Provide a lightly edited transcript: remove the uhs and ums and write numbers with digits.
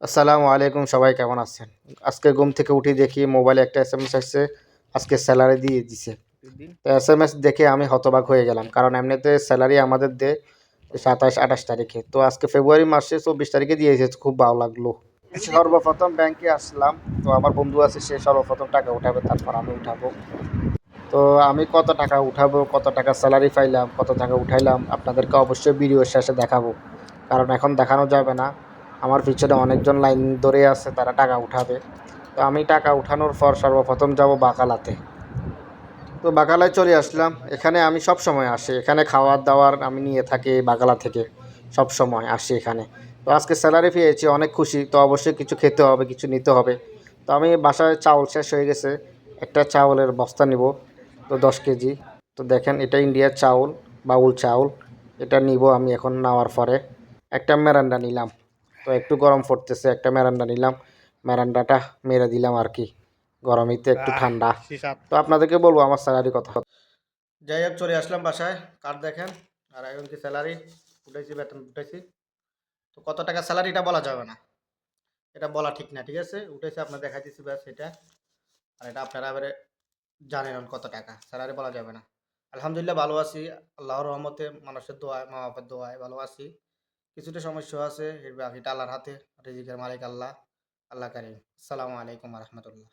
আসসালামু আলাইকুম, সবাই কেমন আছেন? আজকে ঘুম থেকে উঠে দেখি মোবাইলে একটা এসএমএস আসছে, আজকে স্যালারি দিয়ে দিছে। তো এসএমএস দেখে আমি হতবাক হয়ে গেলাম, কারণ এমনিতে স্যালারি আমাদের দেয় 27-28 তারিখে। তো আজকে ফেব্রুয়ারি মাসে 24 তারিখে দিয়েছে, খুব ভালো লাগলো। সর্বপ্রথম ব্যাংকে আসলাম, তো আমার বন্ধু আছে, সে সর্বপ্রথম টাকা উঠাবে, তারপর আমি উঠাবো। তো আমি কত টাকা উঠাবো, কত টাকা স্যালারি পাইলাম, কত টাকা উঠাইলাম, আপনাদেরকে অবশ্যই ভিডিও শেষে দেখাবো, কারণ এখন দেখানো যাবে না। আমার পিছনে অনেকজন লাইন ধরে আছে, তারা টাকা উঠাবে। তো আমি টাকা উঠানোর পর সর্বপ্রথম যাব বাকালাতে। তো বাকালায় চলে আসলাম। এখানে আমি সব সময় আসি, এখানে খাওয়ার দাওয়ার আমি নিয়ে থাকি এই বাকালা থেকে, সব সময় আসি এখানে। তো আজকে স্যালারি পেয়েছি, অনেক খুশি। তো অবশ্যই কিছু খেতে হবে, কিছু নিতে হবে। তো আমি বাসায় চাউল শেষ হয়ে গেছে, একটা চাউলের বস্তা নিব, তো 10 কেজি। তো দেখেন, এটা ইন্ডিয়ার চাউল, বাউল চাউল। এটা নিব আমি এখন। নেওয়ার পরে একটা মেরান্ডা নিলাম। তো একটু গরম পড়তেছে, একটা মেরান্ডা নিলাম। মেরান্ডাটা মেরে দিলাম আর কি, গরমিতে একটু ঠান্ডা। তো আপনাদেরকে বলবো আমার স্যালারি কথা। যাই হোক, চলে আসলাম বাসায়। কার্ড দেখেন, আর এখন কি স্যালারি উঠেছি, বেতন উঠেছি। তো কত টাকা স্যালারি এটা বলা যাবে না, এটা বলা ঠিক না, ঠিক আছে? উঠেছে, আপনার দেখাই দিচ্ছি ব্যাস এটা। আর এটা আপনারা এবারে জানেন কত টাকা স্যালারি বলা যাবে না। আলহামদুলিল্লাহ ভালো আছি, আল্লাহর রহমতে, মানুষের দোয়ায়, মা বাবার দোয়ায় ভালো আছি। কিছুটা সমস্যা আছে, এর বাকিটা আল্লাহর হাতে। রিজিকের মালিক আল্লাহ। আল্লাহ কারিম। আসসালামু আলাইকুম রহমতুল্লাহ।